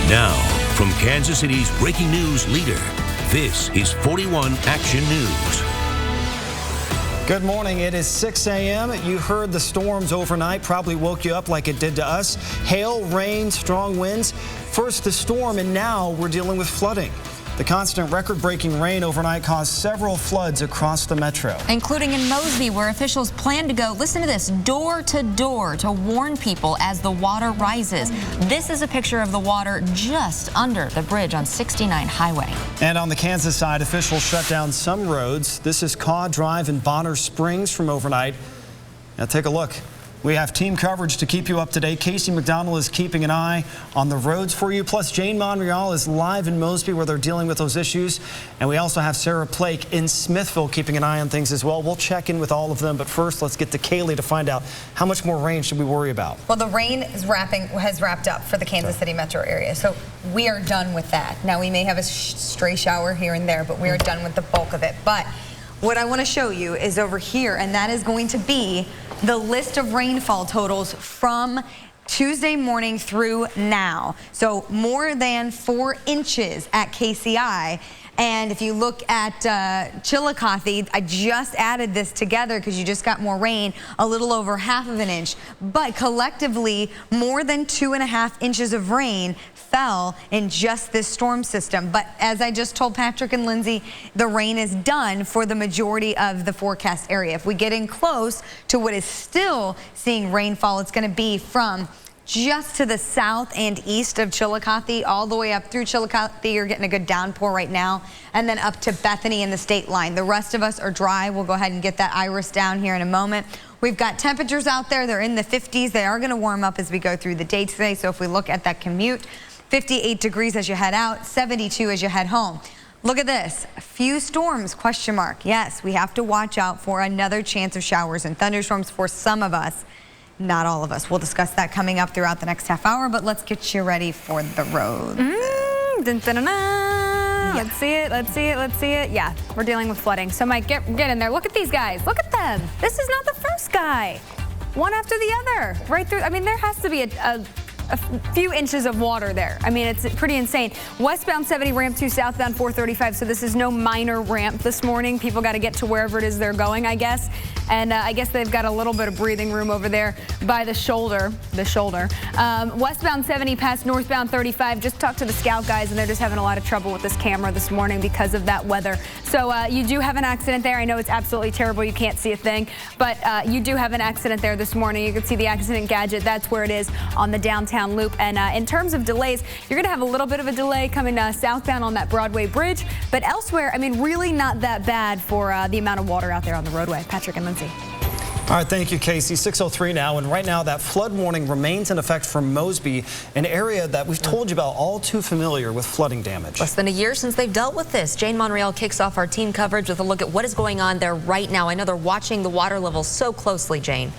Now, from Kansas City's breaking news leader, this is 41 Action News. Good morning. It is 6 a.m. You heard the storms overnight, probably woke you up like it did to us. Hail, rain, strong winds. First the storm, and now we're dealing with flooding. The constant record-breaking rain overnight caused several floods across the metro. Including in Mosby, where officials plan to go, listen to this, door to door to warn people as the water rises. This is a picture of the water just under the bridge on 69 Highway. And on the Kansas side, officials shut down some roads. This is Caw Drive in Bonner Springs from overnight. Now take a look. We have team coverage to keep you up to date. Casey McDonald is keeping an eye on the roads for you. Plus, Jane Monreal is live in Mosby where they're dealing with those issues. And we also have Sarah Plake in Smithville keeping an eye on things as well. We'll check in with all of them. But first, let's get to Kaylee to find out how much more rain should we worry about. Well, the rain has wrapped up for the Kansas City metro area. So we are done with that. Now, we may have a stray shower here and there, but we are done with the bulk of it. But what I want to show you is over here, and that is going to be the list of rainfall totals from Tuesday morning through now. So more than 4 inches at KCI. And if you look at Chillicothe, I just added this together because you just got more rain, a little over ½ of an inch. But collectively, more than 2.5 inches of rain fell in just this storm system. But as I just told Patrick and Lindsay, the rain is done for the majority of the forecast area. If we get in close to what is still seeing rainfall, it's going to be from just to the south and east of Chillicothe, all the way up through Chillicothe. You're getting a good downpour right now, and then up to Bethany and the state line. The rest of us are dry. We'll go ahead and get that iris down here in a moment. We've got temperatures out there. They're in the 50s. They are going to warm up as we go through the day today. So if we look at that commute, 58 degrees as you head out, 72 as you head home. Look at this, a few storms, question mark. Yes, we have to watch out for another chance of showers and thunderstorms for some of us. Not all of us. We'll discuss that coming up throughout the next half hour, but let's get you ready for the road. Dun, dun, dun, dun. Yeah. Let's see it, let's see it, let's see it. Yeah, we're dealing with flooding. So Mike, get in there. Look at these guys. Look at them. This is not the first guy. One after the other, right through. I mean, there has to be a few inches of water there. I mean, it's pretty insane. Westbound 70 ramp 2, southbound 435. So this is no minor ramp this morning. People got to get to wherever it is they're going, I guess. And I guess they've got a little bit of breathing room over there by the shoulder. Westbound 70 past northbound 35. Just talked to the Scout guys, and they're just having a lot of trouble with this camera this morning because of that weather. So you do have an accident there. I know it's absolutely terrible. You can't see a thing, but you do have an accident there this morning. You can see the accident gadget. That's where it is on the downtown loop. And in terms of delays, you're going to have a little bit of a delay coming southbound on that Broadway bridge. But elsewhere, I mean, really not that bad for the amount of water out there on the roadway. Patrick and Lindsay. All right, thank you, Casey. 6:03 now, and right now that flood warning remains in effect for Mosby, an area that we've told you about, all too familiar with flooding damage. Less than a year since they've dealt with this. Jane Monreal kicks off our team coverage with a look at what is going on there right now. I know they're watching the water levels so closely, Jane.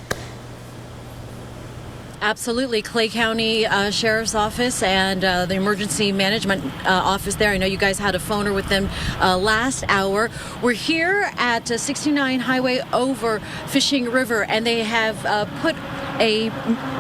Absolutely. Clay County Sheriff's Office and the Emergency Management Office there. I know you guys had a phoner with them last hour. We're here at 69 Highway over Fishing River, and they have put a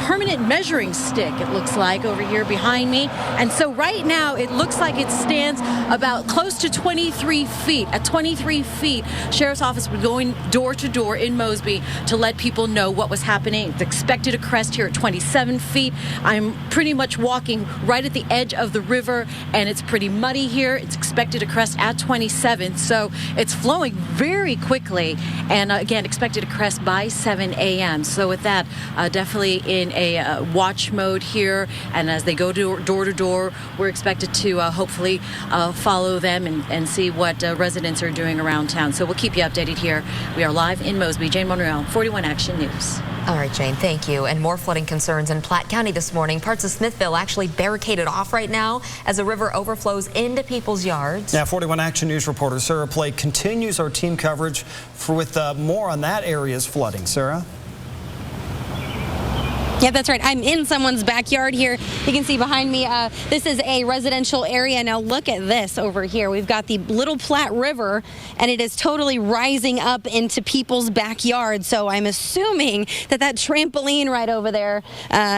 permanent measuring stick, it looks like, over here behind me. And so right now it looks like it stands about close to 23 feet. At 23 feet, Sheriff's Office was going door to door in Mosby to let people know what was happening. It's expected to crest here at 27 feet. I'm pretty much walking right at the edge of the river, and it's pretty muddy here. It's expected to crest at 27, so it's flowing very quickly, and again, expected to crest by 7 a.m. So with that, definitely in a watch mode here, and as they go door to door, we're expected to hopefully follow them and see what residents are doing around town. So we'll keep you updated here. We are live in Mosby. Jane Monreal, 41 Action News. All right, Jane, thank you. And more flooding concerns in Platte County this morning. Parts of Smithville actually barricaded off right now as the river overflows into people's yards. Yeah, 41 Action News reporter Sarah Plake continues our team coverage with more on that area's flooding. Sarah? Yeah, that's right. I'm in someone's backyard here. You can see behind me, this is a residential area. Now look at this over here. We've got the Little Platte River, and it is totally rising up into people's backyards. So I'm assuming that trampoline right over there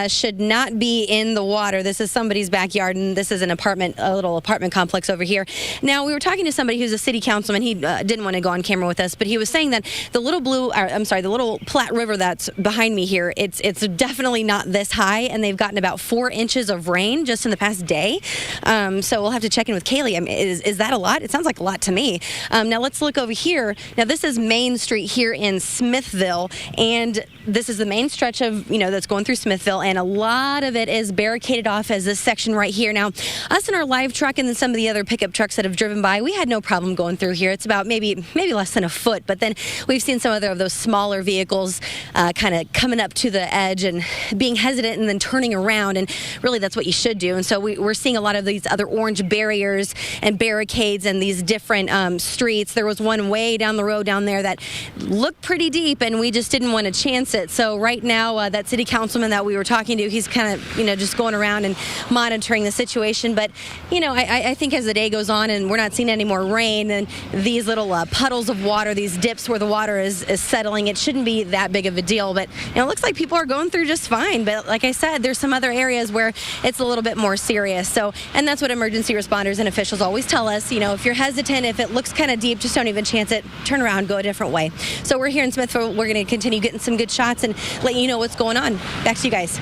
should not be in the water. This is somebody's backyard, and this is a little apartment complex over here. Now, we were talking to somebody who's a city councilman. He didn't want to go on camera with us, but he was saying that the Little Platte River that's behind me here, it's definitely not this high, and they've gotten about 4 inches of rain just in the past day. So we'll have to check in with Kaylee. I mean, is that a lot? It sounds like a lot to me. Now let's look over here. Now this is Main Street here in Smithville, and this is the main stretch of, that's going through Smithville, and a lot of it is barricaded off as this section right here. Now, us in our live truck and then some of the other pickup trucks that have driven by, we had no problem going through here. It's about maybe less than a foot, but then we've seen some other of those smaller vehicles kind of coming up to the edge and being hesitant and then turning around, and really that's what you should do. And so we're seeing a lot of these other orange barriers and barricades and these different streets. There was one way down the road down there that looked pretty deep, and we just didn't want to chance it. So right now, that city councilman that we were talking to, he's kind of, just going around and monitoring the situation. But, I think as the day goes on and we're not seeing any more rain, and these little puddles of water, these dips where the water is settling, it shouldn't be that big of a deal. But it looks like people are going through just fine. But like I said, there's some other areas where it's a little bit more serious. So, and that's what emergency responders and officials always tell us. If you're hesitant, if it looks kind of deep, just don't even chance it. Turn around, go a different way. So we're here in Smithville. We're going to continue getting some good shots and let you know what's going on. Back to you guys.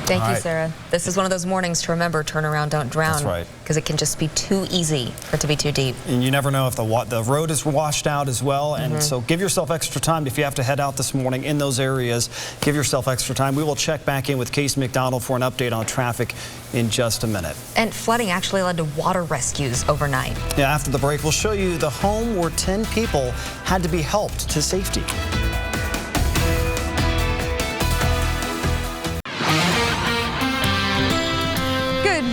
Thank you, Sarah. This is one of those mornings to remember: turn around, don't drown. That's right. Because it can just be too easy for it to be too deep. And you never know if the road is washed out as well. And so give yourself extra time if you have to head out this morning in those areas. Give yourself extra time. We will check back in with Casey McDonald for an update on traffic in just a minute. And flooding actually led to water rescues overnight. Yeah, after the break, we'll show you the home where 10 people had to be helped to safety.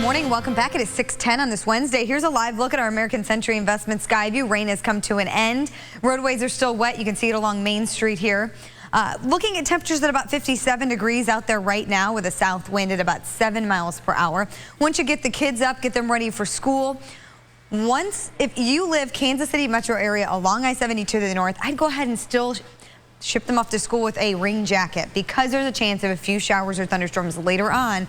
Morning, welcome back. It is 6:10 on this Wednesday. Here's a live look at our American Century Investment Skyview. Rain has come to an end. Roadways are still wet. You can see it along Main Street here. Looking at temperatures at about 57 degrees out there right now with a south wind at about 7 miles per hour. Once you get the kids up, get them ready for school. If you live Kansas City metro area along I-72 to the north, I'd go ahead and still ship them off to school with a rain jacket, because there's a chance of a few showers or thunderstorms later on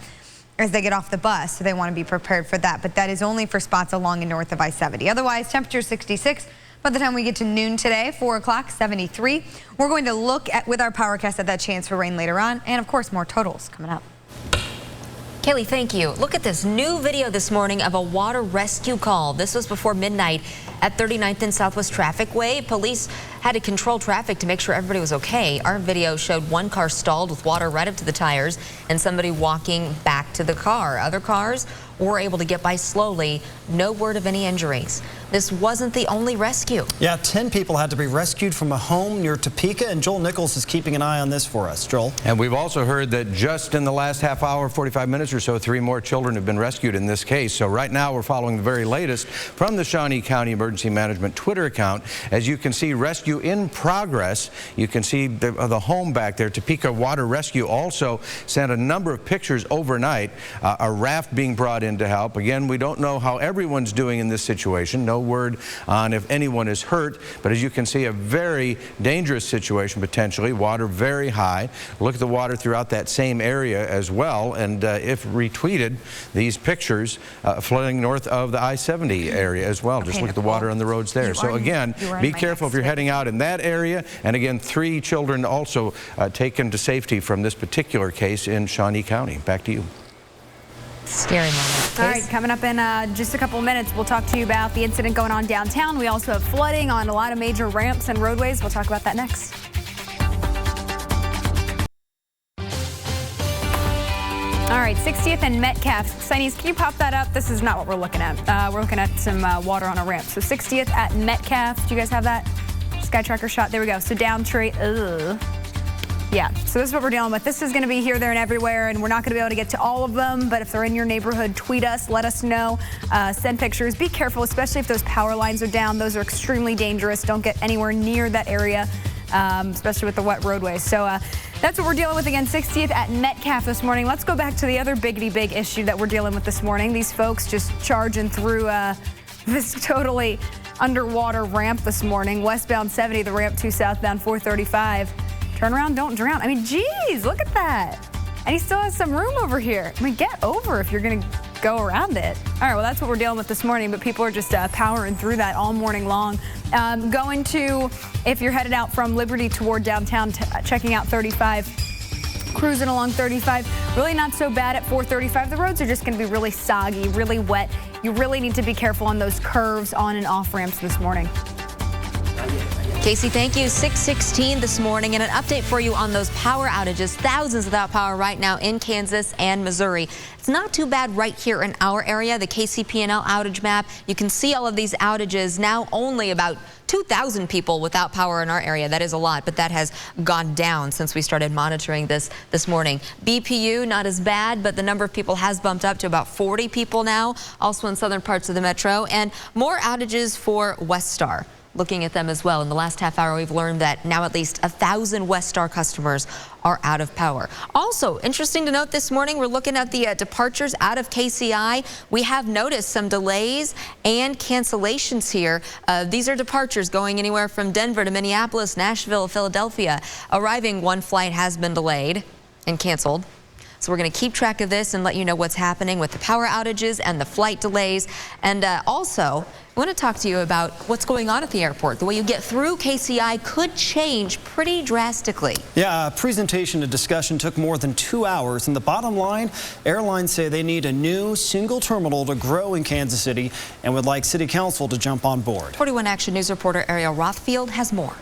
as they get off the bus, so they want to be prepared for that. But that is only for spots along and north of I-70. Otherwise, temperature 66. By the time we get to noon today, 4 o'clock, 73. We're going to look at, with our PowerCast, at that chance for rain later on, and of course more totals coming up. Kaylee, thank you. Look at this new video this morning of a water rescue call. This was before midnight at 39th and Southwest Traffic Way. Police had to control traffic to make sure everybody was okay. Our video showed one car stalled with water right up to the tires and somebody walking back to the car. Other cars were able to get by slowly. No word of any injuries. This wasn't the only rescue. Yeah, 10 people had to be rescued from a home near Topeka, and Joel Nichols is keeping an eye on this for us. Joel? And we've also heard that just in the last half hour, 45 minutes or so, 3 more children have been rescued in this case. So right now we're following the very latest from the Shawnee County Emergency Management Twitter account. As you can see, rescue in progress. You can see the home back there. Topeka Water Rescue also sent a number of pictures overnight. A raft being brought in to help. Again, we don't know how everyone's doing in this situation. No word on if anyone is hurt, but as you can see, a very dangerous situation potentially. Water very high. Look at the water throughout that same area as well, and if retweeted, these pictures flooding north of the I-70 area as well. Just look at the water on the roads there. So again, be careful if you're heading out in that area. And again, 3 children also taken to safety from this particular case in Shawnee County. Back to you. Scary moment. All right, coming up in just a couple of minutes, we'll talk to you about the incident going on downtown. We also have flooding on a lot of major ramps and roadways. We'll talk about that next. All right, 60th and Metcalf. SyKnese, can you pop that up? This is not what we're looking at. We're looking at some water on a ramp. So 60th at Metcalf. Do you guys have that sky tracker shot? There we go. So down tree. Yeah, so this is what we're dealing with. This is going to be here, there, and everywhere, and we're not going to be able to get to all of them, but if they're in your neighborhood, tweet us, let us know, send pictures. Be careful, especially if those power lines are down. Those are extremely dangerous. Don't get anywhere near that area, especially with the wet roadways. So That's what we're dealing with again, 60th at Metcalf this morning. Let's go back to the other big issue that we're dealing with this morning. These folks just charging through this totally underwater ramp this morning. Westbound 70, the ramp to southbound 435. Turn around, don't drown. I mean, geez, look at that. And he still has some room over here. I mean, get over if you're going to go around it. All right, well, that's what we're dealing with this morning, but people are just powering through that all morning long. Going to, if you're headed out from Liberty toward downtown, checking out 35, cruising along 35, really not so bad at 435. The roads are just going to be really soggy, really wet. You really need to be careful on those curves on and off ramps this morning. Casey, thank you. 6:16 this morning, and an update for you on those power outages. Thousands without power right now in Kansas and Missouri. It's not too bad right here in our area. The KCP&L outage map, you can see all of these outages. Now only about 2,000 people without power in our area. That is a lot, but that has gone down since we started monitoring this morning. BPU, not as bad, but the number of people has bumped up to about 40 people now, also in southern parts of the metro, and more outages for Westar. Looking at them as well. In the last half hour, we've learned that now at least 1,000 Westar customers are out of power. Also, interesting to note this morning, we're looking at the departures out of KCI. We have noticed some delays and cancellations here. These are departures going anywhere from Denver to Minneapolis, Nashville, Philadelphia. Arriving, one flight has been delayed and canceled. So we're going to keep track of this and let you know what's happening with the power outages and the flight delays. And also, I want to talk to you about what's going on at the airport. The way you get through KCI could change pretty drastically. Yeah, a presentation and discussion took more than 2 hours. And the bottom line, airlines say they need a new single terminal to grow in Kansas City and would like City Council to jump on board. 41 Action News reporter Ariel Rothfield has more.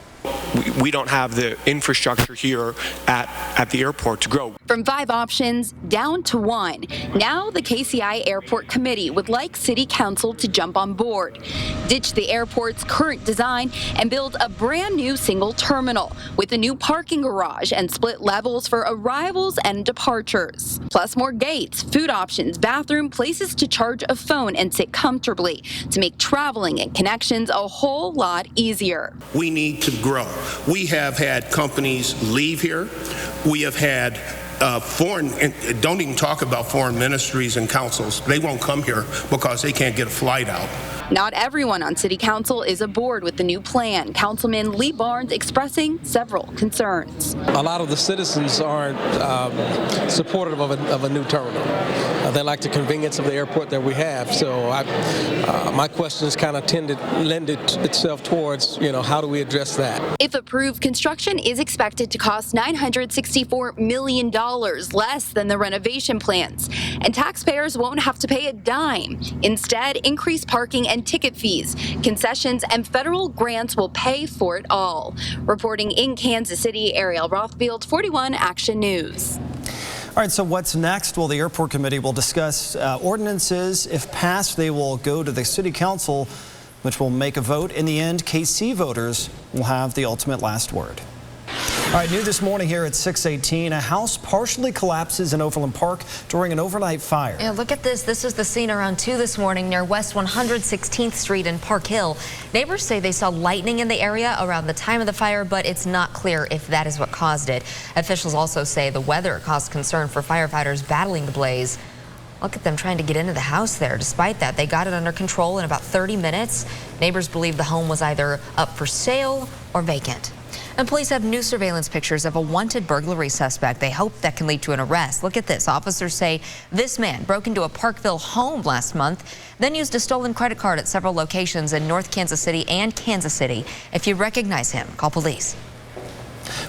We don't have the infrastructure here at the airport to grow. From 5 options down to 1. Now the KCI Airport Committee would like City Council to jump on board, ditch the airport's current design, and build a brand new single terminal with a new parking garage and split levels for arrivals and departures. Plus more gates, food options, bathroom, places to charge a phone and sit comfortably to make traveling and connections a whole lot easier. We need to grow. We have had companies leave here. We have had foreign, and don't even talk about foreign ministries and councils. They won't come here because they can't get a flight out. Not everyone on City Council is aboard with the new plan. Councilman Lee Barnes expressing several concerns. A lot of the citizens aren't supportive of a new terminal. They like the convenience of the airport that we have. So my questions kind of lend itself towards, how do we address that? If approved, construction is expected to cost $964 million, less than the renovation plans. And taxpayers won't have to pay a dime. Instead, increased parking and ticket fees, concessions, and federal grants will pay for it all. Reporting in Kansas City, Ariel Rothfield, 41 Action News. All right, so what's next? Well, the airport committee will discuss ordinances. If passed, they will go to the city council, which will make a vote. In the end, KC voters will have the ultimate last word. All right, new this morning here at 6:18, a house partially collapses in Overland Park during an overnight fire. Yeah, look at this. This is the scene around 2 this morning near West 116th Street in Park Hill. Neighbors say they saw lightning in the area around the time of the fire, but it's not clear if that is what caused it. Officials also say the weather caused concern for firefighters battling the blaze. Look at them trying to get into the house there. Despite that, they got it under control in about 30 minutes. Neighbors believe the home was either up for sale or vacant. And police have new surveillance pictures of a wanted burglary suspect. They hope that can lead to an arrest. Look at this. Officers say this man broke into a Parkville home last month, then used a stolen credit card at several locations in North Kansas City and Kansas City. If you recognize him, call police.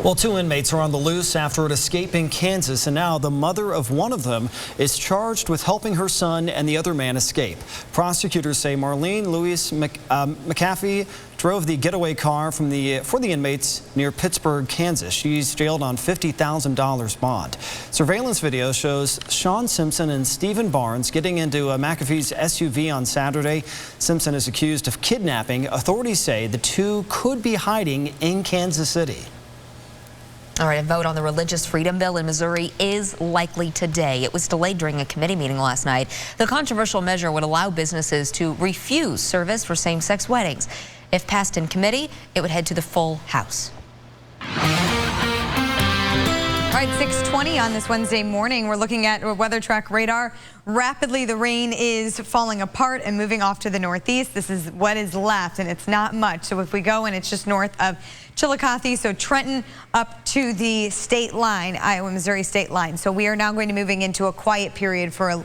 Well, 2 inmates are on the loose after an escape in Kansas, and now the mother of one of them is charged with helping her son and the other man escape. Prosecutors say Marlene Louise McAfee drove the getaway car for the inmates near Pittsburgh, Kansas. She's jailed on $50,000 bond. Surveillance video shows Sean Simpson and Stephen Barnes getting into McAfee's SUV on Saturday. Simpson is accused of kidnapping. Authorities say the two could be hiding in Kansas City. All right, a vote on the religious freedom bill in Missouri is likely today. It was delayed during a committee meeting last night. The controversial measure would allow businesses to refuse service for same-sex weddings. If passed in committee, it would head to the full House. All right, 6:20 on this Wednesday morning. We're looking at a weather track radar. Rapidly, the rain is falling apart and moving off to the northeast. This is what is left, and it's not much. So if we go and it's just north of Chillicothe, so Trenton up to the state line, Iowa-Missouri state line. So we are now going to moving into a quiet period for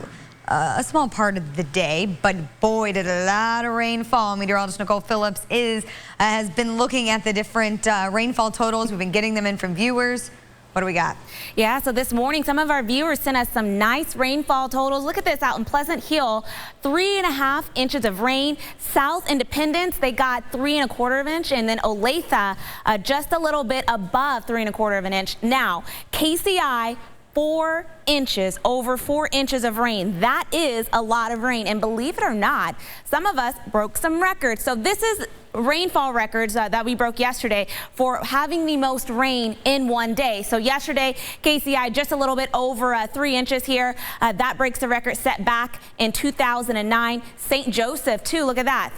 a small part of the day, but boy, did a lot of rainfall. Meteorologist Nicole Phillips has been looking at the different rainfall totals. We've been getting them in from viewers. What do we got? Yeah, so this morning, some of our viewers sent us some nice rainfall totals. Look at this out in Pleasant Hill, 3.5 inches of rain. South Independence, they got 3¼ of an inch, and then Olathe, just a little bit above 3¼ of an inch. Now, KCI, 4 inches, over 4 inches of rain. That is a lot of rain, and believe it or not, some of us broke some records. So this is rainfall records that we broke yesterday for having the most rain in one day. So yesterday, KCI just a little bit over 3 inches here. That breaks the record set back in 2009. St. Joseph too, look at that.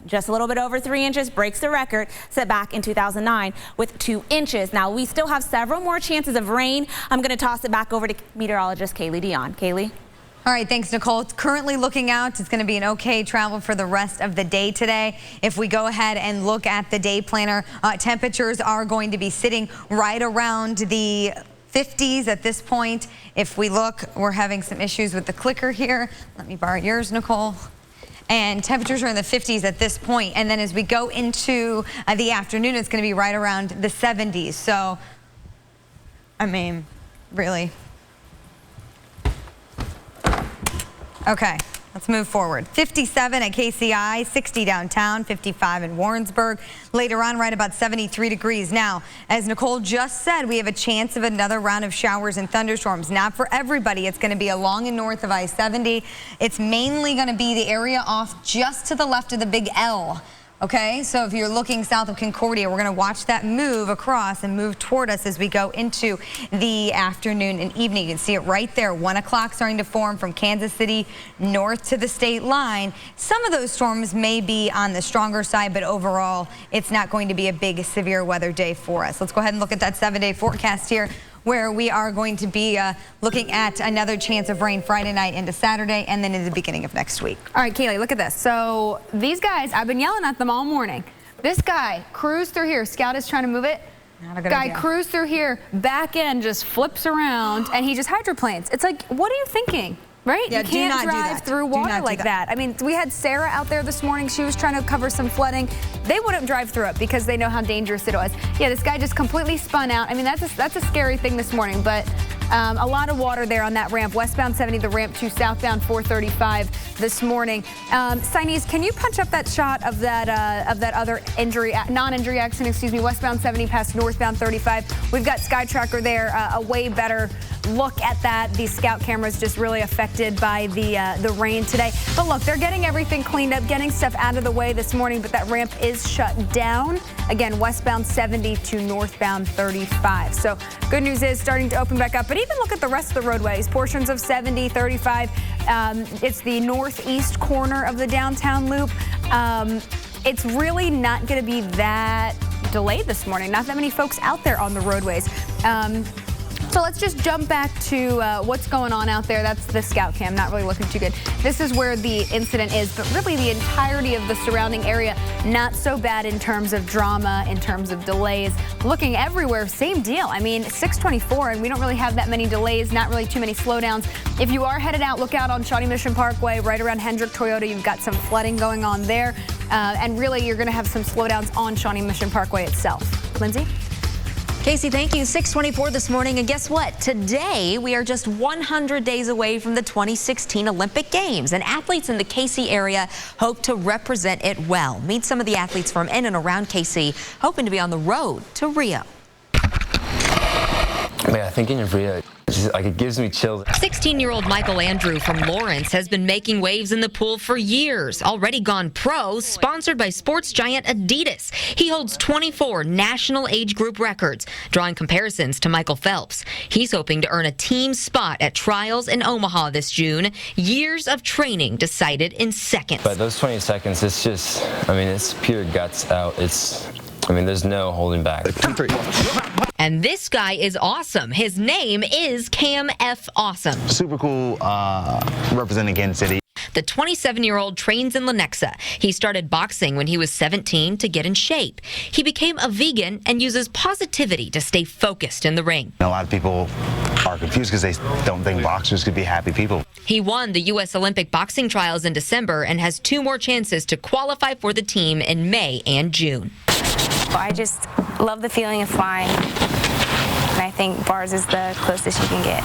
Just a little bit over 3 inches, breaks the record set back in 2009 with 2 inches. Now, we still have several more chances of rain. I'm going to toss it back over to meteorologist Kaylee Dion. Kaylee? All right, thanks, Nicole. Currently looking out, it's going to be an okay travel for the rest of the day today. If we go ahead and look at the day planner, temperatures are going to be sitting right around the 50s at this point. If we look, we're having some issues with the clicker here. Let me borrow yours, Nicole. And temperatures are in the 50s at this point. And then as we go into the afternoon, it's going to be right around the 70s. So, I mean, really. Okay, let's move forward. 57 at KCI, 60 downtown, 55 in Warrensburg. Later on, right about 73 degrees. Now, as Nicole just said, we have a chance of another round of showers and thunderstorms. Not for everybody. It's going to be along and north of I-70. It's mainly going to be the area off just to the left of the big L. Okay, so if you're looking south of Concordia, we're going to watch that move across and move toward us as we go into the afternoon and evening. You can see it right there. 1 o'clock starting to form from Kansas City north to the state line. Some of those storms may be on the stronger side, but overall, it's not going to be a big severe weather day for us. Let's go ahead and look at that 7-day forecast here, where we are going to be looking at another chance of rain Friday night into Saturday and then in the beginning of next week. All right, Kaylee, look at this. So these guys, I've been yelling at them all morning. This guy cruised through here. Scout is trying to move it. Not a good guy idea. cruised through here, back end just flips around, and he just hydroplanes. It's like, what are you thinking? Right? Yeah, you can't drive through water like that. I mean, we had Sarah out there this morning. She was trying to cover some flooding. They wouldn't drive through it because they know how dangerous it was. Yeah, this guy just completely spun out. I mean, that's a scary thing this morning, but a lot of water there on that ramp. Westbound 70, the ramp to southbound 435 this morning. SyKnese, can you punch up that shot of that other non-injury accident, excuse me, westbound 70 past northbound 35? We've got Sky Tracker there, a way better look at that. These scout cameras just really affected by the rain today. But look, they're getting everything cleaned up, getting stuff out of the way this morning, but that ramp is shut down. Again, westbound 70 to northbound 35. So good news is starting to open back up, but even look at the rest of the roadways. Portions of 70, 35. It's the northeast corner of the downtown loop. It's really not going to be that delayed this morning. Not that many folks out there on the roadways. So let's just jump back to what's going on out there. That's the scout cam, not really looking too good. This is where the incident is, but really the entirety of the surrounding area, not so bad in terms of drama, in terms of delays. Looking everywhere, same deal. I mean, 624, and we don't really have that many delays, not really too many slowdowns. If you are headed out, look out on Shawnee Mission Parkway, right around Hendrick Toyota. You've got some flooding going on there. And really, you're going to have some slowdowns on Shawnee Mission Parkway itself. Lindsay? Casey, thank you. 6:24 this morning. And guess what? Today, we are just 100 days away from the 2016 Olympic Games. And athletes in the KC area hope to represent it well. Meet some of the athletes from in and around KC, hoping to be on the road to Rio. Man, thinking of Rio, it gives me chills. 16-year-old Michael Andrew from Lawrence has been making waves in the pool for years. Already gone pro, sponsored by sports giant Adidas. He holds 24 national age group records, drawing comparisons to Michael Phelps. He's hoping to earn a team spot at trials in Omaha this June. Years of training decided in seconds. But those 20 seconds, it's just, I mean, it's pure guts out. It's I mean, there's no holding back. And this guy is awesome. His name is Cam F. Awesome. Super cool representing Kansas City. The 27-year-old trains in Lenexa. He started boxing when he was 17 to get in shape. He became a vegan and uses positivity to stay focused in the ring. A lot of people are confused because they don't think boxers could be happy people. He won the U.S. Olympic boxing trials in December and has 2 more chances to qualify for the team in May and June. I just love the feeling of flying, and I think bars is the closest you can get.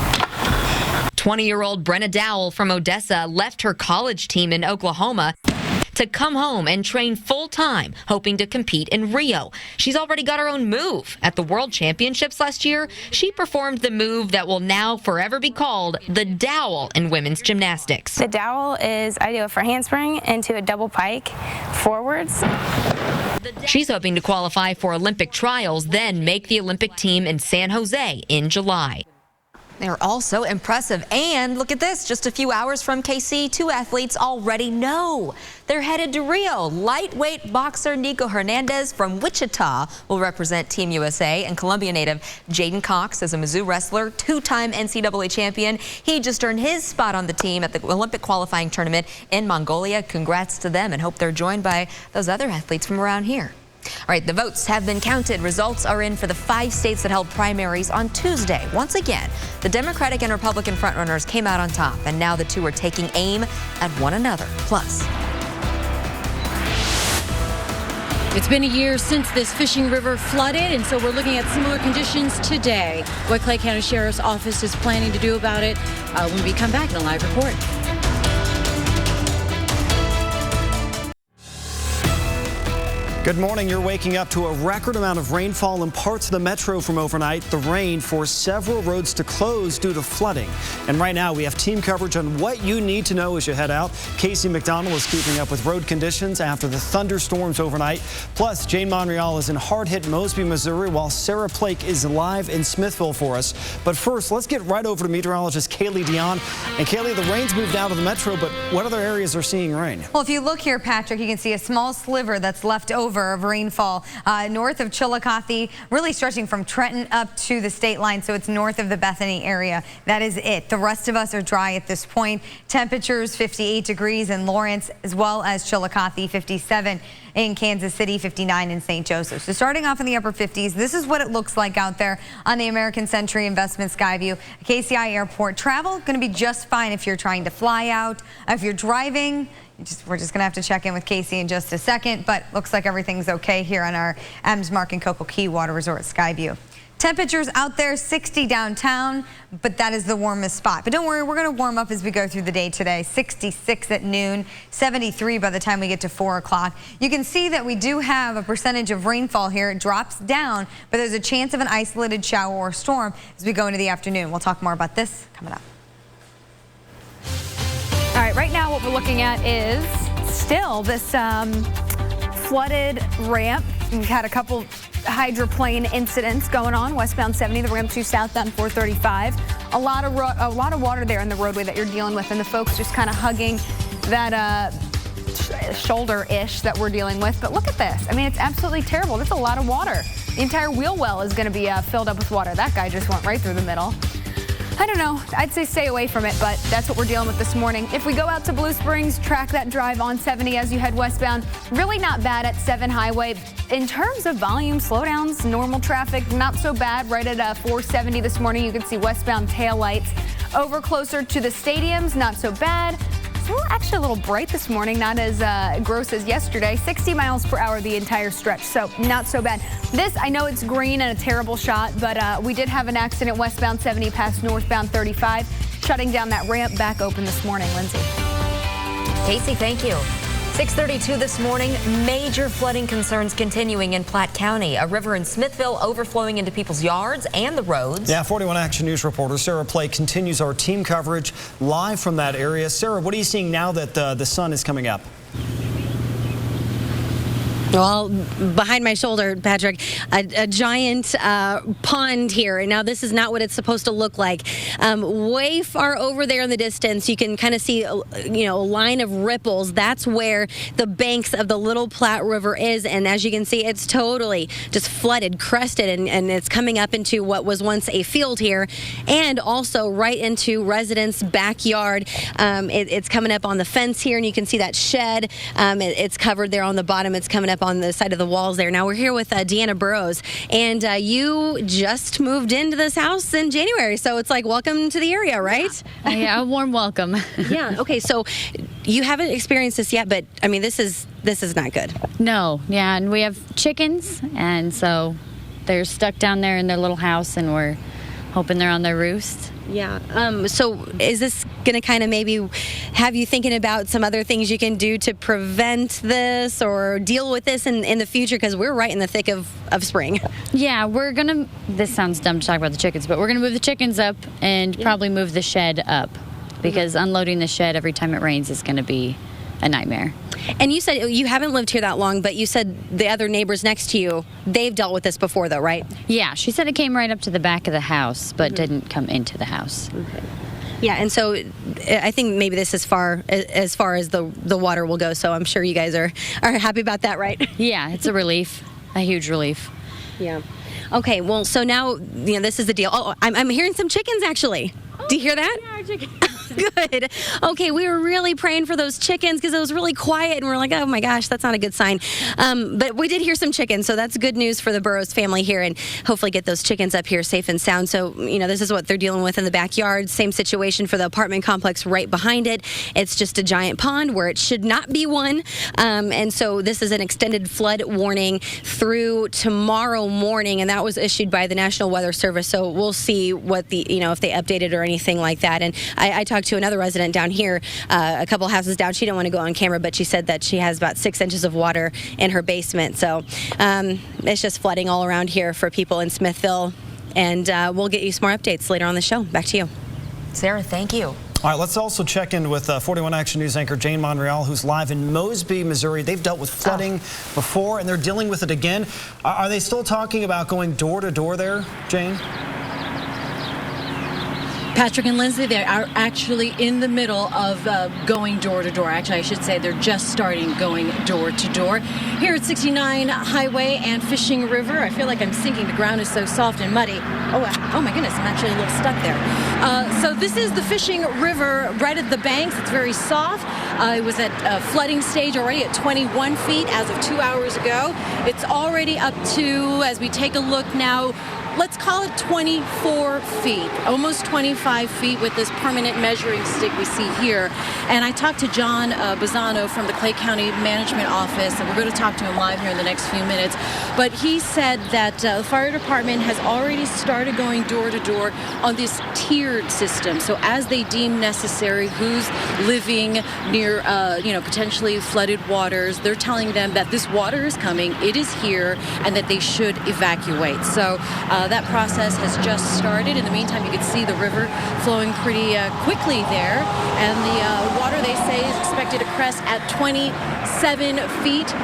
20-year-old Brent from Odessa left her college team in Oklahoma to come home and train full-time, hoping to compete in Rio. She's already got her own move. At the World Championships last year, she performed the move that will now forever be called the dowel in women's gymnastics. The dowel is, I do it for handspring into a double pike forwards. She's hoping to qualify for Olympic trials, then make the Olympic team in San Jose in July. They're also impressive. And look at this, just a few hours from KC, 2 athletes already know they're headed to Rio. Lightweight boxer Nico Hernandez from Wichita will represent Team USA, and Columbia native Jaden Cox is a Mizzou wrestler, 2-time NCAA champion. He just earned his spot on the team at the Olympic qualifying tournament in Mongolia. Congrats to them, and hope they're joined by those other athletes from around here. All right, the votes have been counted. Results are in for the 5 states that held primaries on Tuesday. Once again, the Democratic and Republican frontrunners came out on top, and now the two are taking aim at one another. Plus, it's been a year since this fishing river flooded, and so we're looking at similar conditions today. What Clay County Sheriff's Office is planning to do about it when we come back in a live report. Good morning. You're waking up to a record amount of rainfall in parts of the metro from overnight. The rain forced several roads to close due to flooding. And right now we have team coverage on what you need to know as you head out. Casey McDonald is keeping up with road conditions after the thunderstorms overnight. Plus, Jane Monreal is in hard-hit Mosby, Missouri, while Sarah Plake is live in Smithville for us. But first, let's get right over to meteorologist Kaylee Dion. And Kaylee, the rain's moved out of the metro, but what other areas are seeing rain? Well, if you look here, Patrick, you can see a small sliver that's left over of rainfall north of Chillicothe, really stretching from Trenton up to the state line, so it's north of the Bethany area. That is it. The rest of us are dry at this point. Temperatures 58 degrees in Lawrence, as well as Chillicothe, 57 in Kansas City, 59 in St. Joseph. So starting off in the upper 50s, this is what it looks like out there on the American Century Investment Skyview. KCI Airport travel going to be just fine if you're trying to fly out. If you're driving, we're just going to have to check in with Casey in just a second, but looks like everything's okay here on our Adams Mark and Cocoa Key Water Resort Skyview. Temperatures out there, 60 downtown, but that is the warmest spot. But don't worry, we're going to warm up as we go through the day today. 66 at noon, 73 by the time we get to 4 o'clock. You can see that we do have a percentage of rainfall here. It drops down, but there's a chance of an isolated shower or storm as we go into the afternoon. We'll talk more about this coming up. All right, right now what we're looking at is still this flooded ramp. We've had a couple hydroplane incidents going on, westbound 70, the ramp to southbound 435. A lot of water there in the roadway that you're dealing with, and the folks just kind of hugging that shoulder-ish that we're dealing with. But look at this. I mean, it's absolutely terrible. There's a lot of water. The entire wheel well is going to be filled up with water. That guy just went right through the middle. I don't know. I'd say stay away from it, but that's what we're dealing with this morning. If we go out to Blue Springs, track that drive on 70 as you head westbound. Really not bad at 7 Highway. In terms of volume, slowdowns, normal traffic, not so bad. Right at 470 this morning, you can see westbound taillights. Over closer to the stadiums, not so bad. It's actually a little bright this morning, not as gross as yesterday. 60 miles per hour the entire stretch, so not so bad. This, I know it's green and a terrible shot, but we did have an accident westbound 70 past northbound 35, shutting down that ramp back open this morning. Lindsay. Casey, thank you. 6:32 this morning, major flooding concerns continuing in Platte County. A river in Smithville overflowing into people's yards and the roads. Yeah, 41 Action News reporter Sarah Plake continues our team coverage live from that area. Sarah, what are you seeing now that the sun is coming up? Well, behind my shoulder, Patrick, a giant pond here. And now this is not what it's supposed to look like. Way far over there in the distance, you can kind of see, a line of ripples. That's where the banks of the Little Platte River is. And as you can see, it's totally just flooded, crested, and it's coming up into what was once a field here, and also right into residents' backyard. It's coming up on the fence here, and you can see that shed. It's covered there on the bottom. It's coming up on the side of the walls there. Now we're here with Deanna Burrows, and you just moved into this house in January, so it's like welcome to the area, right? Yeah, a warm welcome. Yeah. Okay. So you haven't experienced this yet, but I mean, this is not good. No. Yeah, and we have chickens, and so they're stuck down there in their little house, and we're hoping they're on their roost. Yeah. So is this going to kind of maybe have you thinking about some other things you can do to prevent this or deal with this in the future? Because we're right in the thick of spring. Yeah, this sounds dumb to talk about the chickens, but we're going to move the chickens up and probably move the shed up, because unloading the shed every time it rains is going to be a nightmare. And you said you haven't lived here that long, but you said the other neighbors next to you, they've dealt with this before though, right? Yeah, she said it came right up to the back of the house, but didn't come into the house. Okay. Yeah, and so I think maybe this is as far as the water will go, so I'm sure you guys are happy about that, right? Yeah, it's a relief, a huge relief. Yeah. Okay, well, so now, this is the deal. Oh, I'm hearing some chickens, actually. Do you hear that? Yeah, our chickens. Good. Okay, we were really praying for those chickens because it was really quiet, and we're like, oh my gosh, that's not a good sign. But we did hear some chickens, so that's good news for the Burrows family here, and hopefully get those chickens up here safe and sound. So, this is what they're dealing with in the backyard. Same situation for the apartment complex right behind it. It's just a giant pond where it should not be one. And so this is an extended flood warning through tomorrow morning, and that was issued by the National Weather Service. So we'll see what if they updated or anything like that. And I talked to another resident down here, a couple houses down. She didn't want to go on camera, but she said that she has about 6 inches of water in her basement. So it's just flooding all around here for people in Smithville. And we'll get you some more updates later on the show. Back to you. Sarah, thank you. All right, let's also check in with 41 Action News anchor Jane Monreal, who's live in Mosby, Missouri. They've dealt with flooding before, and they're dealing with it again. Are they still talking about going door to door there, Jane? Patrick and Lindsay, they are actually in the middle of going door to door. Actually, I should say they're just starting going door to door. Here at 69 Highway and Fishing River, I feel like I'm sinking. The ground is so soft and muddy. Oh my goodness, I'm actually a little stuck there. So this is the Fishing River right at the banks. It's very soft. It was at a flooding stage already at 21 feet as of 2 hours ago. It's already up to, as we take a look now, let's call it 24 feet, almost 25 feet with this permanent measuring stick we see here. And I talked to John Bazzano from the Clay County Management Office, and we're going to talk to him live here in the next few minutes. But he said that the fire department has already started going door to door on this tiered system. So as they deem necessary, who's living near, potentially flooded waters, they're telling them that this water is coming, it is here, and that they should evacuate. So that process has just started. In the meantime, you can see the river flowing pretty quickly there. And the water, they say, is expected to crest at 27 feet.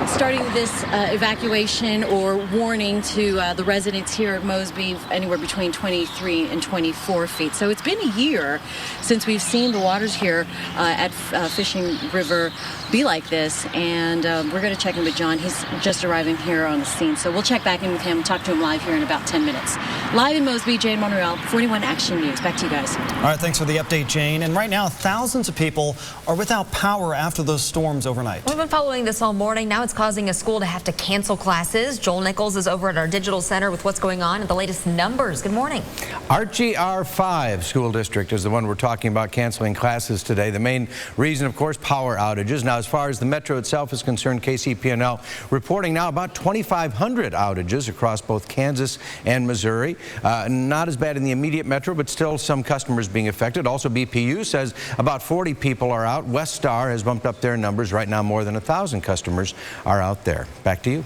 Starting this evacuation or warning to the residents here at Mosby anywhere between 23 and 24 feet. So it's been a year since we've seen the waters here at Fishing River be like this, and we're going to check in with John. He's just arriving here on the scene, so we'll check back in with him, talk to him live here in about 10 minutes. Live in Mosby, Jane Monreal, 41 Action News. Back to you guys. All right, thanks for the update, Jane. And right now, thousands of people are without power after those storms overnight. We've been following this all morning. Now it's causing a school to have to cancel classes. Joel Nichols is over at our digital center with what's going on and the latest numbers. Good morning. Archie R5 school district is the one we're talking about canceling classes today. The main reason, of course, power outages. Now, as far as the metro itself is concerned, KCP&L reporting now about 2,500 outages across both Kansas and Missouri. Not as bad in the immediate metro, but still some customers being affected. Also, BPU says about 40 people are out. West Star has bumped up their numbers. Right now, more than 1,000 customers are out there. Back to you.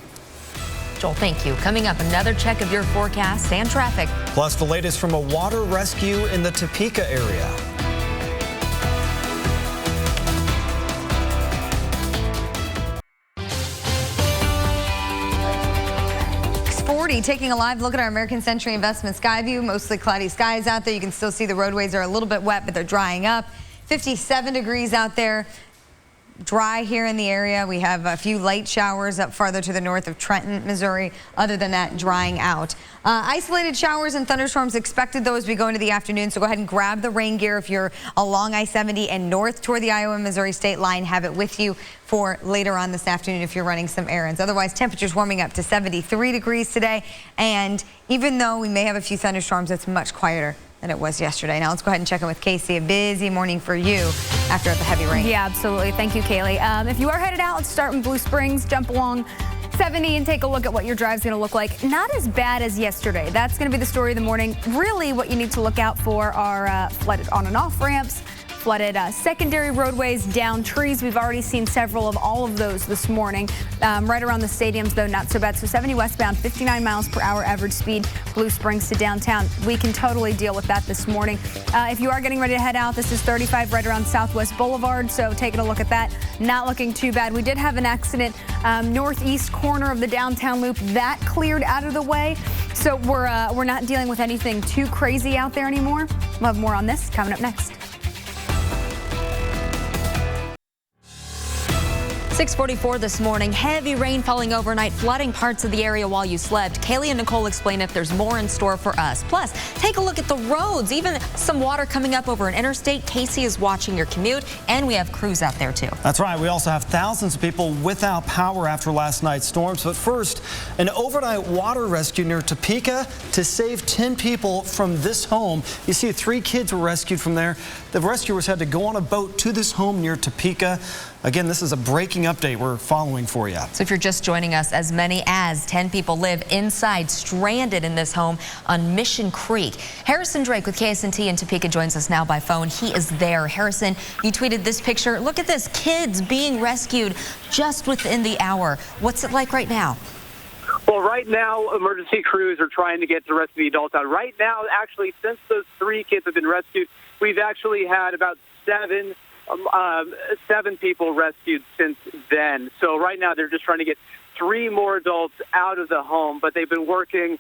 Joel, thank you. Coming up, another check of your forecast and traffic. Plus, the latest from a water rescue in the Topeka area. 6:40, taking a live look at our American Century Investment Sky View. Mostly cloudy skies out there. You can still see the roadways are a little bit wet, but they're drying up. 57 degrees out there. Dry here in the area. We have a few light showers up farther to the north of Trenton, Missouri. Other than that, drying out. Isolated showers and thunderstorms expected though as we go into the afternoon. So go ahead and grab the rain gear if you're along I-70 and north toward the Iowa-Missouri state line. Have it with you for later on this afternoon if you're running some errands. Otherwise, temperatures warming up to 73 degrees today. And even though we may have a few thunderstorms, it's much quieter than it was yesterday. Now let's go ahead and check in with Casey. A busy morning for you after the heavy rain. Yeah, absolutely. Thank you, Kaylee. If you are headed out, let's start in Blue Springs, jump along 70 and take a look at what your drive's going to look like. Not as bad as yesterday. That's going to be the story of the morning. Really, what you need to look out for are flooded on and off ramps, flooded secondary roadways, down trees. We've already seen several of all of those this morning. Right around the stadiums, though, not so bad. So 70 westbound, 59 miles per hour average speed, Blue Springs to downtown. We can totally deal with that this morning. If you are getting ready to head out, this is 35 right around Southwest Boulevard. So taking a look at that, not looking too bad. We did have an accident northeast corner of the downtown loop. That cleared out of the way. So we're not dealing with anything too crazy out there anymore. We'll have more on this coming up next. 6:44 this morning. Heavy rain falling overnight, flooding parts of the area while you slept. Kaylee and Nicole explain if there's more in store for us. Plus, take a look at the roads. Even some water coming up over an interstate. Casey is watching your commute, and we have crews out there too. That's right. We also have thousands of people without power after last night's storms. But first, an overnight water rescue near Topeka to save 10 people from this home. You see, 3 kids were rescued from there. The rescuers had to go on a boat to this home near Topeka. Again, this is a breaking update we're following for you. So if you're just joining us, as many as 10 people live inside, stranded in this home on Mission Creek. Harrison Drake with KSNT in Topeka joins us now by phone. He is there. Harrison, you tweeted this picture. Look at this, kids being rescued just within the hour. What's it like right now? Well, right now, emergency crews are trying to get the rest of the adults out. Right now, actually, since those 3 kids have been rescued, we've actually had about 7 people rescued since then. So right now they're just trying to get 3 more adults out of the home, but they've been working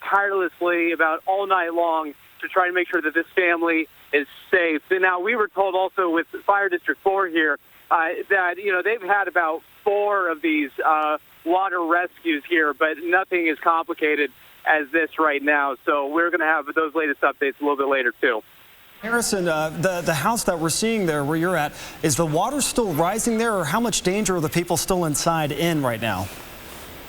tirelessly about all night long to try to make sure that this family is safe. And now we were told also with Fire District 4 here that, you know, they've had about 4 of these water rescues here, but nothing as complicated as this right now. So we're going to have those latest updates a little bit later too. Harrison, the house that we're seeing there where you're at, is the water still rising there, or how much danger are the people still inside in right now?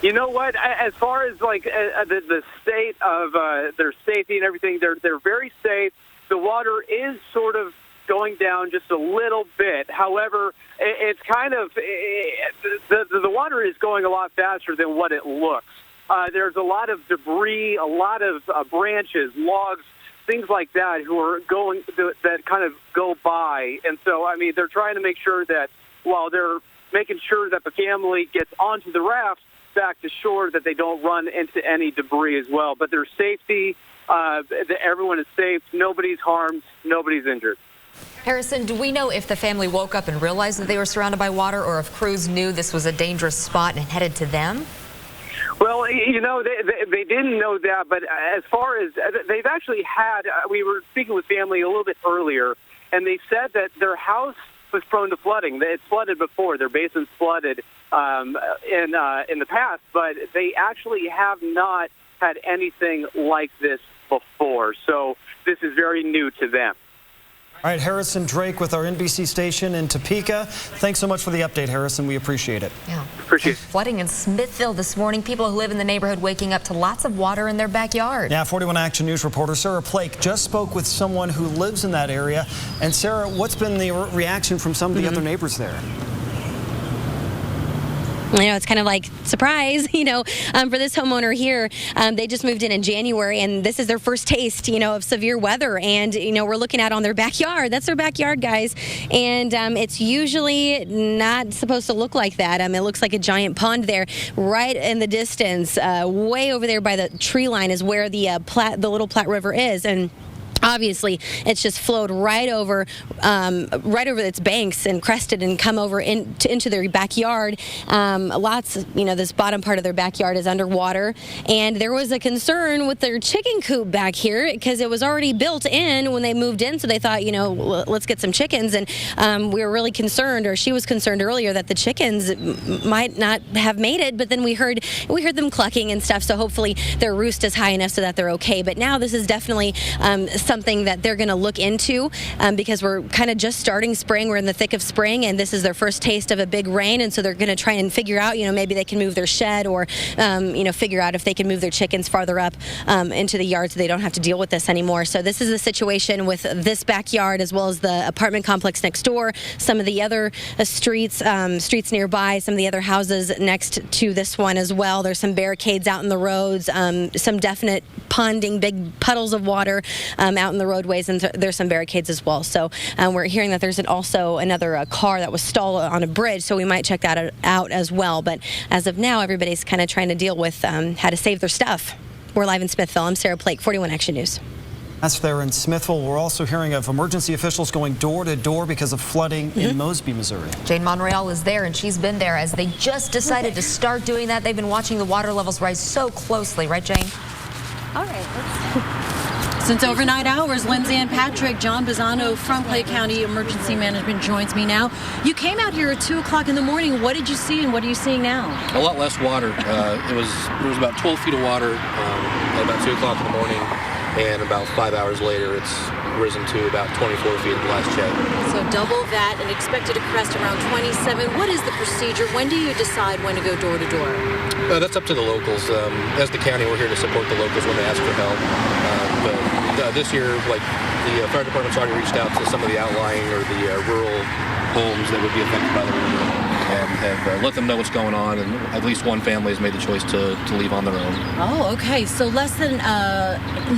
You know what? As far as like the state of their safety and everything, they're very safe. The water is sort of going down just a little bit. However, it's kind of the water is going a lot faster than what it looks. There's a lot of debris, a lot of branches, logs, things like that that kind of go by. And so, I mean, they're trying to make sure that while they're making sure that the family gets onto the raft back to shore, that they don't run into any debris as well. But their safety, everyone is safe. Nobody's harmed. Nobody's injured. Harrison, do we know if the family woke up and realized that they were surrounded by water, or if crews knew this was a dangerous spot and headed to them? Well, you know, they didn't know that, but as far as they've actually had, we were speaking with family a little bit earlier, and they said that their house was prone to flooding. It's flooded before. Their basement's flooded in the past, but they actually have not had anything like this before. So this is very new to them. All right, Harrison Drake with our NBC station in Topeka. Thanks so much for the update, Harrison. We appreciate it. Yeah. Appreciate it. Flooding in Smithville this morning. People who live in the neighborhood waking up to lots of water in their backyard. Yeah, 41 Action News reporter Sarah Plake just spoke with someone who lives in that area. And Sarah, what's been the reaction from some of the other neighbors there? You know, it's kind of like surprise, you know, for this homeowner here. They just moved in January, and this is their first taste, you know, of severe weather. And, you know, we're looking out on their backyard. That's their backyard, guys. And it's usually not supposed to look like that. It looks like a giant pond there right in the distance. Way over there by the tree line is where the Little Platte River is. And Obviously, it's just flowed right over its banks and crested and come over into their backyard. This bottom part of their backyard is underwater, and there was a concern with their chicken coop back here because it was already built in when they moved in. So they thought, let's get some chickens, and we were really concerned, or she was concerned earlier, that the chickens might not have made it. But then we heard them clucking and stuff. So hopefully their roost is high enough so that they're okay. But now this is definitely something that they're going to look into because we're kind of just starting spring. We're in the thick of spring, and this is their first taste of a big rain, and so they're going to try and figure out, maybe they can move their shed, or figure out if they can move their chickens farther up into the yard so they don't have to deal with this anymore. So this is the situation with this backyard, as well as the apartment complex next door, some of the other streets nearby, some of the other houses next to this one as well. There's some barricades out in the roads, some definite ponding, big puddles of water out in the roadways, and there's some barricades as well. So we're hearing that there's also another car that was stalled on a bridge, so we might check that out as well. But as of now, everybody's kind of trying to deal with how to save their stuff. We're live in Smithville. I'm Sarah Plake, 41 Action News. That's there in Smithville. We're also hearing of emergency officials going door to door because of flooding in Mosby, Missouri. Jane Monreal is there, and she's been there as they just decided to start doing that. They've been watching the water levels rise so closely, right, Jane? All right, Since overnight hours, Lindsay and Patrick, John Bizzano from Clay County Emergency Management joins me now. You came out here at 2 o'clock in the morning. What did you see, and what are you seeing now? A lot less water. There was about 12 feet of water at about 2 o'clock in the morning, and about 5 hours later, it's risen to about 24 feet at the last check. So double that, and expected to crest around 27. What is the procedure? When do you decide when to go door to door? That's up to the locals. As the county, we're here to support the locals when they ask for help. But this year, like, the fire department's already reached out to some of the outlying or the rural homes that would be affected by the river, and have let them know what's going on, and at least one family has made the choice to leave on their own. Oh, okay. So less than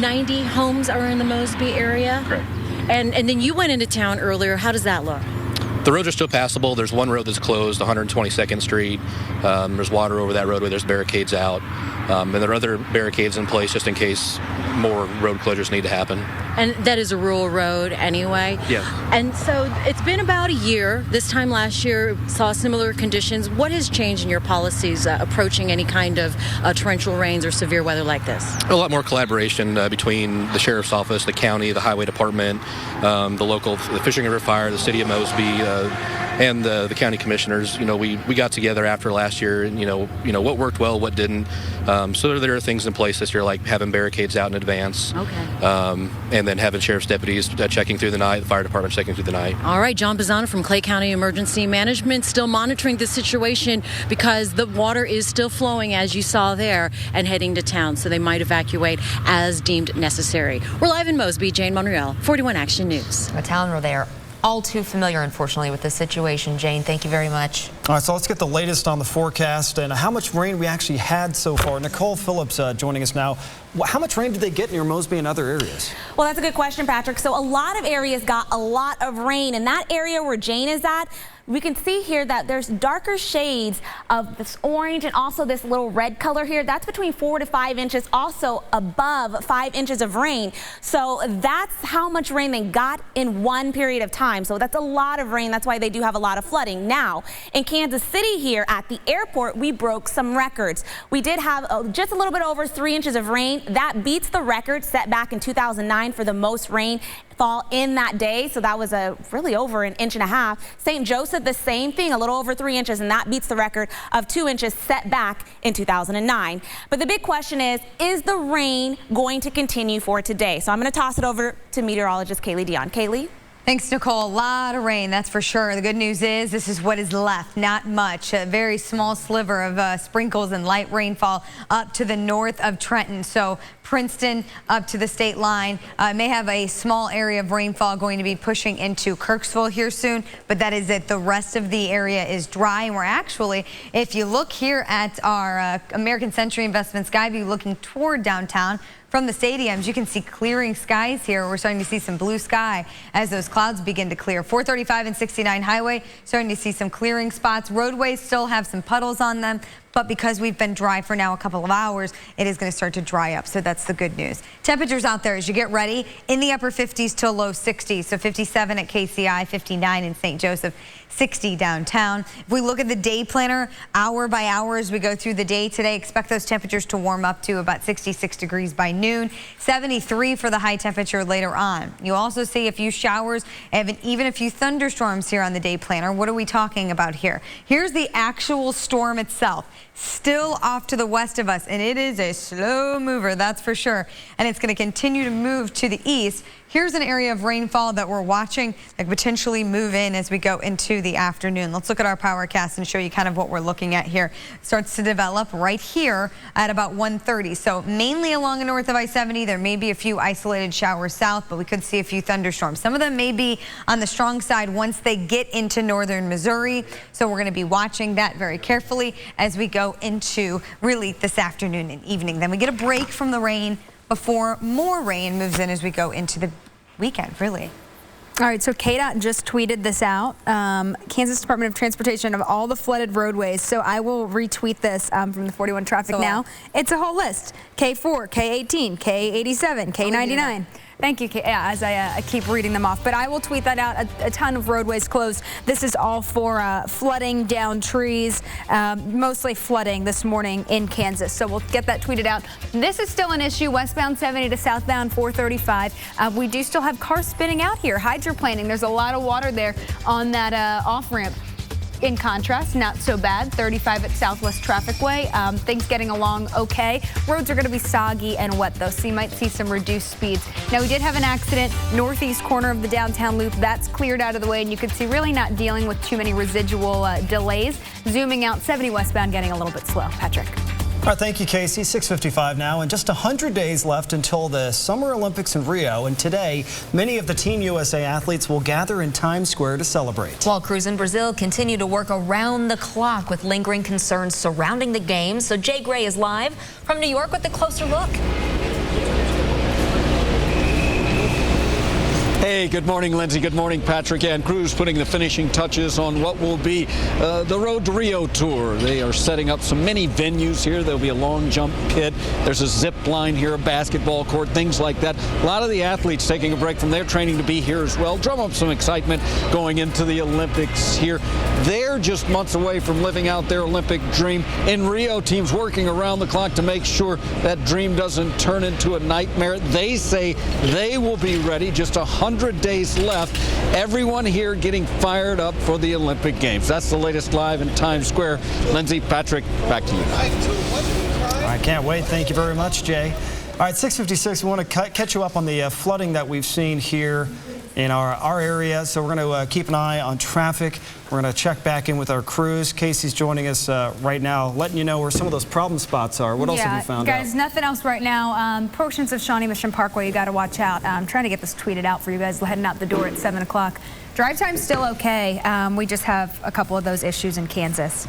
90 homes are in the Mosby area? Correct. And then you went into town earlier. How does that look? The roads are still passable. There's one road that's closed, 122nd Street. There's water over that roadway. There's barricades out. And there are other barricades in place just in case more road closures need to happen. And that is a rural road anyway? Yes. And so it's been about a year. This time last year saw similar conditions. What has changed in your policies approaching any kind of torrential rains or severe weather like this? A lot more collaboration between the sheriff's office, the county, the highway department, the Fishing River Fire, the city of Mosby, and the county commissioners. We got together after last year, and what worked well, what didn't. So there are things in place this year, like having barricades out in advance. Okay. And then having sheriff's deputies checking through the night, the fire department checking through the night. All right, John Bizzano from Clay County Emergency Management still monitoring the situation because the water is still flowing, as you saw there, and heading to town, so they might evacuate as deemed necessary. We're live in Mosby. Jane Monreal, 41 Action News. A town where they're all too familiar, unfortunately, with this situation. Jane, thank you very much. All right, so let's get the latest on the forecast and how much rain we actually had so far. Nicole Phillips joining us now. How much rain did they get near Mosby and other areas? Well, that's a good question, Patrick. So a lot of areas got a lot of rain. In that area where Jane is at, we can see here that there's darker shades of this orange and also this little red color here. That's between 4 to 5 inches, also above 5 inches of rain. So that's how much rain they got in one period of time. So that's a lot of rain. That's why they do have a lot of flooding. Now, in Kansas City here at the airport, we broke some records. We did have just a little bit over 3 inches of rain. That beats the record set back in 2009 for the most rainfall in that day. So that was really over an inch and a half. St. Joseph, the same thing, a little over 3 inches, and that beats the record of 2 inches set back in 2009. But the big question is the rain going to continue for today? So I'm going to toss it over to meteorologist Kaylee Dion. Kaylee? Thanks, Nicole. A lot of rain, that's for sure. The good news is this is what is left, not much. A very small sliver of sprinkles and light rainfall up to the north of Trenton. So Princeton up to the state line may have a small area of rainfall going to be pushing into Kirksville here soon, but that is it. The rest of the area is dry, and we're actually, if you look here at our American Century Investment Skyview looking toward downtown, from the stadiums, you can see clearing skies here. We're starting to see some blue sky as those clouds begin to clear. 435 and 69 highway, starting to see some clearing spots. Roadways still have some puddles on them, but because we've been dry for now a couple of hours, it is going to start to dry up. So that's the good news. Temperatures out there as you get ready in the upper 50s to low 60s. So 57 at KCI, 59 in St. Joseph, 60 downtown. If we look at the day planner hour by hour as we go through the day today, expect those temperatures to warm up to about 66 degrees by noon, 73 for the high temperature later on. You also see a few showers and even a few thunderstorms here on the day planner. What are we talking about here? Here's the actual storm itself, still off to the west of us, and it is a slow mover, that's for sure. And it's going to continue to move to the east. Here's an area of rainfall that we're watching that could potentially move in as we go into the afternoon. Let's look at our powercast and show you kind of what we're looking at here. It starts to develop right here at about 1:30. So mainly along the north of I-70, there may be a few isolated showers south, but we could see a few thunderstorms. Some of them may be on the strong side once they get into northern Missouri. So we're going to be watching that very carefully as we go into really this afternoon and evening. Then we get a break from the rain before more rain moves in as we go into the weekend, really. All right, so KDOT just tweeted this out. Kansas Department of Transportation of all the flooded roadways. So I will retweet this from the 41 Traffic Now. It's a whole list. K4, K18, K87, K99. Thank you, as I keep reading them off. But I will tweet that out. A ton of roadways closed. This is all for flooding down trees, mostly flooding this morning in Kansas. So we'll get that tweeted out. This is still an issue, westbound 70 to southbound 435. We do still have cars spinning out here, hydroplaning. There's a lot of water there on that off-ramp. In contrast, not so bad. 35 at Southwest Trafficway. Things getting along okay. Roads are going to be soggy and wet, though, so you might see some reduced speeds. Now, we did have an accident northeast corner of the downtown loop. That's cleared out of the way, and you can see really not dealing with too many residual delays. Zooming out, 70 westbound getting a little bit slow. Patrick. All right, thank you, Casey. 6:55 now, and just 100 days left until the Summer Olympics in Rio. And today, many of the Team USA athletes will gather in Times Square to celebrate. While crews in Brazil continue to work around the clock with lingering concerns surrounding the games. So Jay Gray is live from New York with a closer look. Hey, good morning, Lindsay. Good morning, Patrick. And crews putting the finishing touches on what will be the Road to Rio tour. They are setting up some mini venues here. There'll be a long jump pit. There's a zip line here, a basketball court, things like that. A lot of the athletes taking a break from their training to be here as well. Drum up some excitement going into the Olympics here. They're just months away from living out their Olympic dream. In Rio, teams working around the clock to make sure that dream doesn't turn into a nightmare. They say they will be ready. Just 100 days left. Everyone here getting fired up for the Olympic Games. That's the latest live in Times Square. Lindsay, Patrick, back to you. I can't wait. Thank you very much, Jay. All right, 6:56. We want to catch you up on the flooding that we've seen here in our area. So we're going to keep an eye on traffic. We're going to check back in with our crews. Casey's joining us right now, letting you know where some of those problem spots are. What else have you found guys, out? Nothing else right now. Portions of Shawnee Mission Parkway, you got to watch out. I'm trying to get this tweeted out for you guys heading out the door at 7 o'clock. Drive time's still okay. We just have a couple of those issues in Kansas.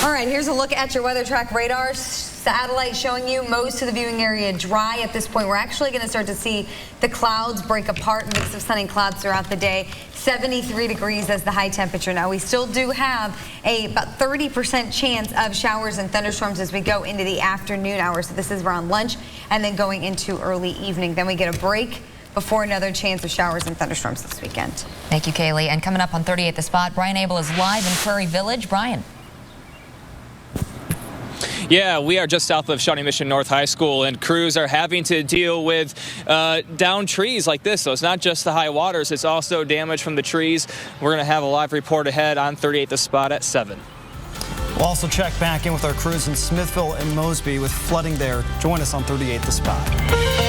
All right, here's a look at your weather track radar. Satellite showing you most of the viewing area dry at this point. We're actually going to start to see the clouds break apart, mix of sun and clouds throughout the day. 73 degrees as the high temperature. Now, we still do have about 30% chance of showers and thunderstorms as we go into the afternoon hours. So this is around lunch and then going into early evening. Then we get a break before another chance of showers and thunderstorms this weekend. Thank you, Kaylee. And coming up on 38 The Spot, Brian Abel is live in Prairie Village. Brian. Yeah, we are just south of Shawnee Mission North High School, and crews are having to deal with downed trees like this. So it's not just the high waters, it's also damage from the trees. We're going to have a live report ahead on 38 The Spot at 7. We'll also check back in with our crews in Smithville and Mosby with flooding there. Join us on 38 The Spot.